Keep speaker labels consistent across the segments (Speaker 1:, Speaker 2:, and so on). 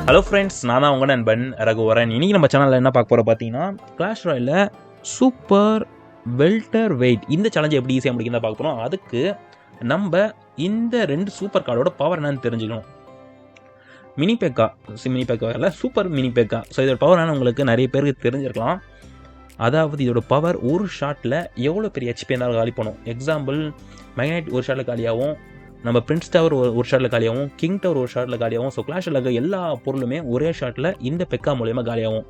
Speaker 1: Hello friends, நான் தான் உங்கள் நண்பன் ரகுவரன். இன்றைக்கி நம்ம சேனலில் என்ன பார்க்க போகிறோம் பார்த்தீங்கன்னா, கிளாஷ் ராயலில் சூப்பர் வெல்டர் வெயிட் இந்த சேலஞ்சை எப்படி ஈஸியாக முடிக்கிறதா பார்க்க போகிறோம். அதுக்கு நம்ம இந்த 2 சூப்பர் கார்டோட பவர் என்னன்னு தெரிஞ்சுக்கணும். மினி பேக்கா இல்லை, சூப்பர் மினி பேக்கா. ஸோ இதோட பவர் என்னன்னு உங்களுக்கு நிறைய பேருக்கு தெரிஞ்சிருக்கலாம். அதாவது இதோட பவர் ஒரு ஷாட்டில் எவ்வளோ பெரிய ஹெச்பி இருந்தாலும் காலி பண்ணும். எக்ஸாம்பிள், மேக்னைட் ஒரு ஷாட்டில் காலியாகும், நம்ம பிரின்ஸ் டவர் ஒரு ஷாட்டில் காலியாகும், கிங் டவர் ஒரு ஷாட்டில் காலியாகும். ஸோ கிளாஷில் இருக்க எல்லா பொருளுமே ஒரே ஷாட்டில் இந்த பெக்கா மூலியமாக காலியாகும்.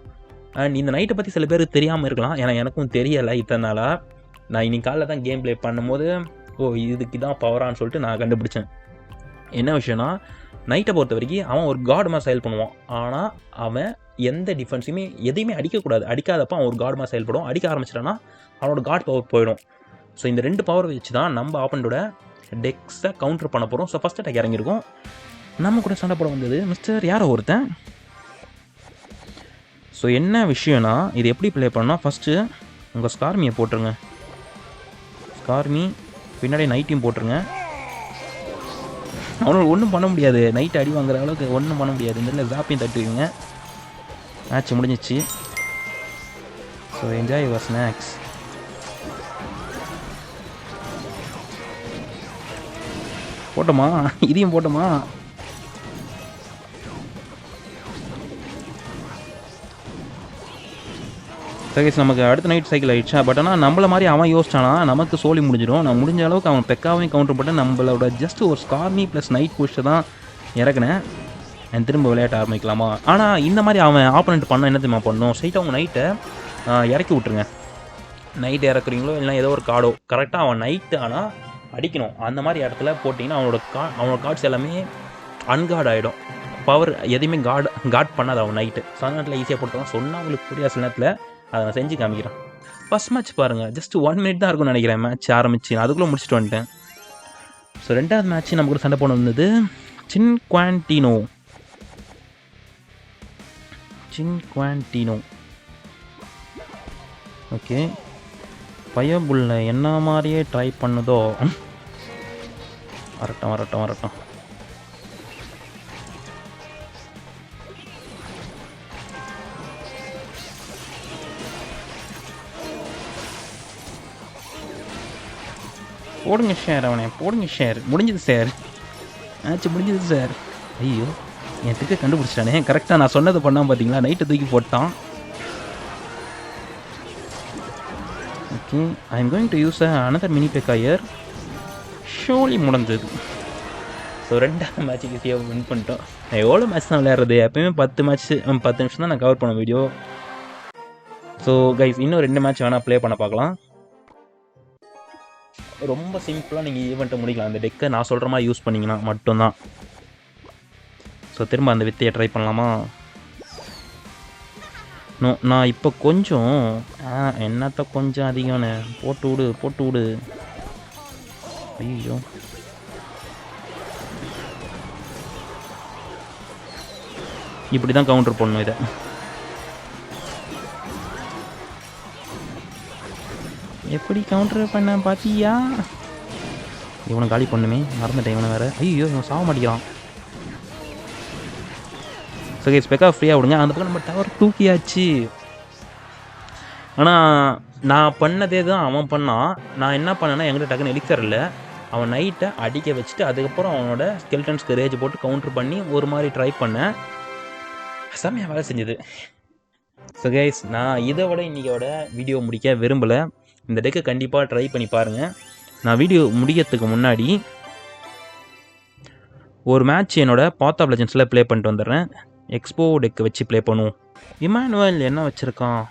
Speaker 1: அண்ட் இந்த நைட்டை பற்றி சில பேருக்கு தெரியாமல் இருக்கலாம், ஏன்னா எனக்கும் தெரியலை. இத்தனை நாளாக நான் இன்னைக்கு காலையில் தான் கேம் ப்ளே பண்ணும்போது இதுக்கு தான் பவரான்னு சொல்லிட்டு நான் கண்டுபிடிச்சேன். என்ன விஷயம்னா, நைட்டை பொறுத்த வரைக்கும் அவன் ஒரு காட் மாதிரி செயல் பண்ணுவான். ஆனால் அவன் எந்த டிஃபென்ஸுமே எதையுமே அடிக்கக்கூடாது. அடிக்காதப்போ அவன் ஒரு காட் மாதிரி செயல்படும். அடிக்க ஆரம்பிச்சிட்டான்னா அவனோட காட் பவர் போயிடும். ஸோ இந்த 2 பவர் வச்சு தான் நம்ம ஆப்பனோட டெக்ஸை கவுண்டர் பண்ண போகிறோம். ஸோ ஃபஸ்ட் அட்டாக் இறங்கியிருக்கோம். நம்ம கூட சண்டை போட வந்தது மிஸ்டர் யாரோ ஒருத்தன். ஸோ என்ன விஷயம்னா, இது எப்படி ப்ளே பண்ணால், ஃபஸ்ட்டு உங்கள் ஸ்கார்மியை போட்டுருங்க. ஸ்கார்மி பின்னாடி நைட்டையும் போட்டுருங்க. அவனோட ஒன்றும் பண்ண முடியாது, நைட் அடி வாங்குற அளவுக்கு ஒன்றும் பண்ண முடியாது. இந்த இடத்துல ஜாப்பையும் தட்டுவீங்க. மேட்ச் முடிஞ்சிச்சு. So enjoy your snacks. போட்டோமா, இதையும் போட்டோமா. சகேஷ் நமக்கு அடுத்த நைட் சைக்கிள் ஆகிடுச்சா. பட் ஆனால் நம்மள மாதிரி அவன் யோசிச்சானா நமக்கு சோலி முடிஞ்சிடும். நான் முடிஞ்ச அளவுக்கு அவன் பெக்காவையும் கவுண்டர் பண்ண நம்மளோட ஜஸ்ட் ஒரு ஸ்கார்மி ப்ளஸ் நைட் புஷ்ஷை தான் இறக்குனேன். என் திரும்ப விளையாட்ட ஆரம்பிக்கலாமா. ஆனால் இந்த மாதிரி அவன் ஆப்போனண்ட் பண்ண என்ன தெரியுமா பண்ணணும், ஸ்ட்ரைட்டாக அவங்க நைட்டை இறக்கி விட்ருங்க. நைட்டு இறக்குறீங்களோ இல்லை ஏதோ ஒரு கார்டோ கரெக்டாக அவன் நைட்டு ஆனால் அடிக்கணும். அந்த மாதிரி இடத்துல போட்டிங்கன்னா அவனோட கார்ட்ஸ் எல்லாமே அன்கார்ட் ஆகிடும். பவர் எதையுமே கார்ட் பண்ணாது அவன் நைட்டு. ஸோ அந்த நேரத்தில் ஈஸியாக போட்டுருவான். சொன்னால் அவங்களுக்கு புரியா சில நேரத்தில் அதை நான் செஞ்சு காமிக்கிறேன். ஃபஸ்ட் மேட்ச் பாருங்கள், ஜஸ்ட் 1 மினிட் தான் இருக்கும்னு நினைக்கிறேன் மேட்ச் ஆரம்பிச்சு. நான் அதுக்குள்ளே முடிச்சுட்டு வந்துட்டேன். ஸோ 2வது மேட்ச் நம்ம கூட சண்டை போன வந்தது சின்குவான்டினோ. ஓகே, பயபுள்ள என்ன மாதிரியே ட்ரை பண்ணுதோ. வரட்டும். போடுங்க ஷேர், அவனே போடுங்க ஷேர். முடிஞ்சது சார், மேட்ச் முடிஞ்சது சார். ஐயோ, என் திக்க கண்டுபிடிச்சிட்டானே. கரெக்டாக நான் சொன்னது பண்ணால் பார்த்தீங்களா, நைட்டை தூக்கி போட்டான். Okay, I am going to use another mini பேக்கா இயர். ஷோலி முடிஞ்சது. ஸோ 2வது மேட்ச்சுக்கு ஈஸியாக வின் பண்ணிட்டோம். நான் எவ்வளோ மேட்ச் தான் விளையாடுறது, எப்போயுமே 10 நிமிஷம் தான் நான் கவர் பண்ண வீடியோ. ஸோ கைஸ், இன்னும் 2 மேட்ச் வேணால் ப்ளே பண்ண பார்க்கலாம். ரொம்ப சிம்பிளாக நீங்கள் ஈவெண்ட்டை முடிக்கலாம். அந்த டெக்கை நான் சொல்கிற மாதிரி யூஸ் பண்ணிங்கன்னா மட்டும்தான். ஸோ திரும்ப அந்த வித்தையை ட்ரை பண்ணலாமா. நான் இப்போ கொஞ்சம் என்னத்த கொஞ்சம் அதிகம்னு போட்டு விடு. ஐயோ, இப்படி தான் கவுண்டர் பண்ணணும் இதை. எப்படி கவுண்டர் பண்ண பார்த்தியா. இவனை காலி பண்ணுமே, மறந்துட்டேன் இவனை வேறு. ஐயோ, இவன் சாக மாட்டேங்கிறான். ஸோ கைஸ், பெக்கா ஃப்ரீயாக விடுங்க. அந்த பக்கம் நம்ம டவர் தூக்கியாச்சு. ஆனால் நான் பண்ணதே தான் அவன் பண்ணான். நான் என்ன பண்ணேன்னா, என்கிட்ட டக்குன்னு எலிக்சர் இல்லை. அவன் நைட்டை அடிக்க வச்சுட்டு அதுக்கப்புறம் அவனோட ஸ்கெல்டன்ஸ்க்கு ரேஜ் போட்டு கவுண்டர் பண்ணி ஒரு மாதிரி ட்ரை பண்ணேன். செம்மையாக வேலை செஞ்சது. ஸோ கைஸ், நான் இதை விட இன்றைக்கோட வீடியோ முடிக்க விரும்பலை. இந்த டெக்கை கண்டிப்பாக ட்ரை பண்ணி பாருங்கள். நான் வீடியோ முடிக்கிறதுக்கு முன்னாடி ஒரு மேட்ச் என்னோட பாத் ஆஃப் லெஜண்ட்ஸில் ப்ளே பண்ணிட்டு வந்துடுறேன். எக்ஸ்போ டெக்கை வச்சு ப்ளே பண்ணுவோம். இமானுவல் என்ன வச்சுருக்கான்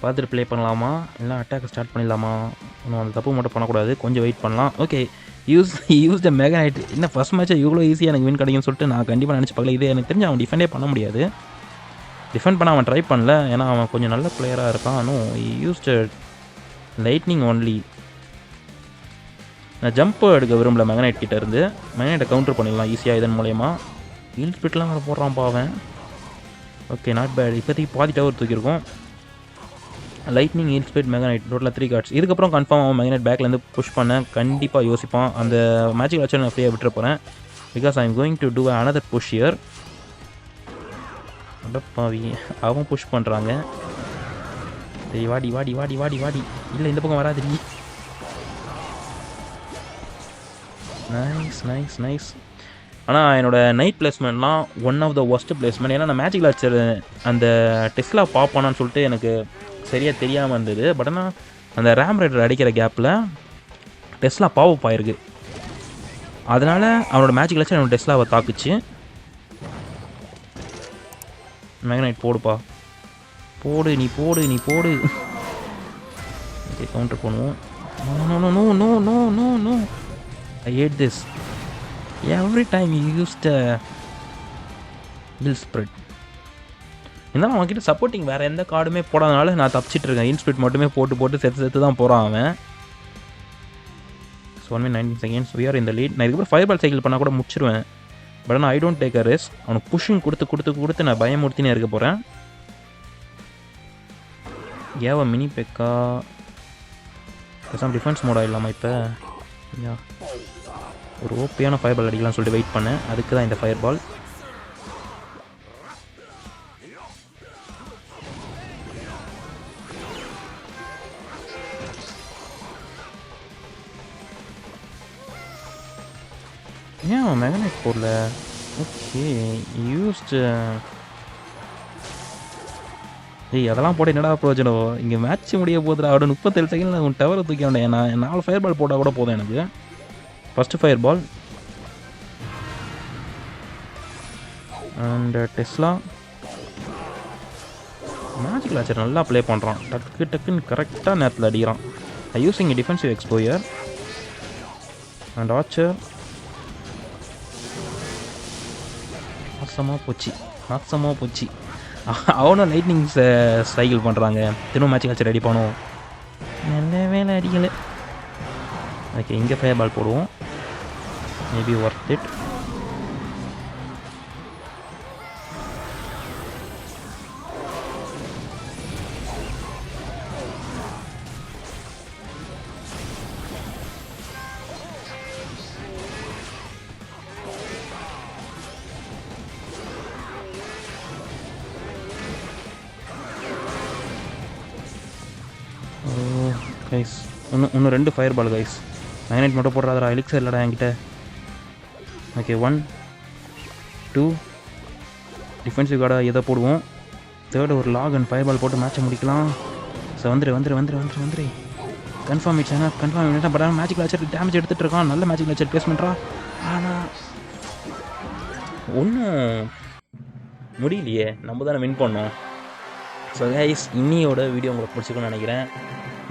Speaker 1: பார்த்துட்டு ப்ளே பண்ணலாமா, இல்லை அட்டாக் ஸ்டார்ட் பண்ணிடலாமா. இன்னும் அந்த தப்பு மட்டும் பண்ணக்கூடாது, கொஞ்சம் வெயிட் பண்ணலாம். Okay, use the mega night. என்ன ஃபஸ்ட் மேட்ச்சை இவ்வளோ ஈஸியாக எனக்கு வின் கிடைக்கும்னு சொல்லிட்டு நான் கண்டிப்பாக நினச்சி பார்க்கல. இது எனக்கு தெரிஞ்சு அவன் டிஃபெண்டே பண்ண முடியாது. டிஃபெண்ட் பண்ண அவன் ட்ரை பண்ணல, ஏன்னா அவன் கொஞ்சம் நல்ல பிளேயராக இருக்கான். இன்னும் யூஸ்டு லைட்னிங் ஒன்லி. நான் ஜம்ப் எடுக்க விரும்பல மெகனைட் கிட்டே இருந்து. மெகனைட்டை கவுண்டர் பண்ணிடலாம் ஈஸியாக இதன் மூலயமா. ஹீல் ஸ்பிட்லாம் வேறு போடுறான் பாவன். Okay, not bad. இப்போதைக்கு பாதி டவர் தூக்கியிருக்கோம். லைட்னிங், ஹீல் ஸ்பீட், மெகனைட், டோட்டலாக 3 கார்ட்ஸ். இதுக்கப்புறம் கன்ஃபார்ம் அவன் மெகனைட் பேக்லேருந்து புஷ் பண்ண கண்டிப்பாக யோசிப்பான். அந்த மேஜிக் வச்சு நான் ஃப்ரீயாக விட்டுற போகிறேன். Because I am going to do another push here. அடப்பாவி, அவன் புஷ் பண்ணுறாங்க. சரி வாடி வாடி வாடி வாடி வாடி. இல்லை இந்த பக்கம் வராதுடி. Nice nice nice. ஆனால் என்னோடய நைட் பிளேஸ்மெண்ட்லாம் one of the worst placement. ஏன்னா நான் மேஜிக் லான்ச்சர் அந்த டெஸ்லா பாப்பானான்னு சொல்லிட்டு எனக்கு சரியாக தெரியாமல் இருந்தது. பட் ஆனால் அந்த ரேம் ரைடர் அடிக்கிற கேப்பில் டெஸ்லா பாவப் ஆயிருக்கு. அதனால் அவனோட மேஜிக் லான்ச்சர் என்னோட டெஸ்லாவை தாக்குச்சு. மேக்னைட் போடுப்பா, போடு நீ போடு நீ போடு. ஓகே கவுண்டர் பண்ணுவோம். No no no no no no no, I hate this. Every time you use the will spread. இருந்தாலும் அவன்கிட்ட சப்போர்ட்டிங் வேறு எந்த கார்டுமே போடாதனால நான் தப்பிச்சிட்டு இருக்கேன். இன்ஸ்பிரிட் மட்டுமே போட்டு போட்டு சேர்த்து தான் போகிறான் அவன். 19 seconds we are in the lead. நான் இதுக்கப்புறம் ஃபயர் பால் சைக்கிள் பண்ணால் கூட முடிச்சிருவேன். பட் ஆனால் I don't take a risk. அவனுக்கு புஷிங் கொடுத்து நான் பயமுறுத்தினே இருக்க போகிறேன். ஏவா மினி பெக்கா பேசாமல் டிஃபென்ஸ் மோட் ஆகிடலாமா இப்போ? யா, ஒரு ஓப்பியான ஃபயர் பால் அடிக்கலாம்னு சொல்லிட்டு வெயிட் பண்ணேன். அதுக்கு தான் இந்த ஃபயர் பால். ஏன் மேக்னைட் போடல? Okay used. ஏய் அதெல்லாம் போட என்னடா பிரயோஜனம்? இங்கே மேட்ச் முடிய போதுடா. அவட 37 செகண்டில் உன் டவரை தூக்கி வேண்டேன். நான் 4 ஃபயர் பால் போட்டால் கூட போதும் எனக்கு. First fire ball and Tesla. Magic launcher நல்லா ப்ளே பண்ணுறான். டக்குன்னு கரெக்டாக நேரத்தில் அடிக்கிறான். I using defensive explorer and archer. நாசமாக போச்சு. அவனும் லைட்னிங் சைக்கிள் பண்ணுறாங்க. திரும்ப மேட்சிங் லான்ச்சர் ரெடி பண்ணுவோம். நல்ல வேலை அடிக்கலை. ஓகே இங்கே ஃபயர் பால் போடுவோம். Maybe worth it. கைஸ் இன்னும் 2 ஃபயர் பால் கைஸ். மேக்னைட் மட்டும் போடுறாதரா, எலிக்ஸர் இல்லைடா என்கிட்ட. ஓகே 1 2 டிஃபென்சிவ் கார்டாக எதை போடுவோம். தேர்டு ஒரு லாக் அண்ட் ஃபயர் பால் போட்டு மேட்சை முடிக்கலாம். ஸோ வந்துரு கன்ஃபார்ம் ஆயிடுச்சாங்க. கன்ஃபார்ம் ஆகிட்டா. பட் ஆனால் மேஜிக் லான்ச்சர் டேமேஜ் எடுத்துகிட்டு இருக்கான். நல்ல மேஜிக் லான்ச்சர் பிளேஸ்மெண்ட்ரா. ஆனால் ஒன்றும் முடியலையே. நம்ம தானே வின் பண்ணோம். ஸோ கைஸ் இன்னியோட வீடியோ உங்களுக்கு பிடிச்சிக்கணும்னு நினைக்கிறேன்.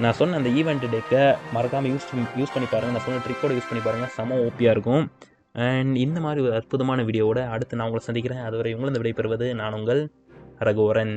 Speaker 1: நான் சொன்ன அந்த ஈவெண்ட் டேக்கை மறக்காமல் யூஸ் பண்ணி பாருங்கள். நான் சொன்ன ட்ரிக்கோட யூஸ் பண்ணி பாருங்கள். செம ஓப்பியாக இருக்கும். அண்ட் இந்த மாதிரி ஒரு அற்புதமான வீடியோவோட அடுத்து நான் உங்களை சந்திக்கிறேன். அதுவரை உங்களை விடைபெறுவது நான் உங்கள் ரகுவரன்.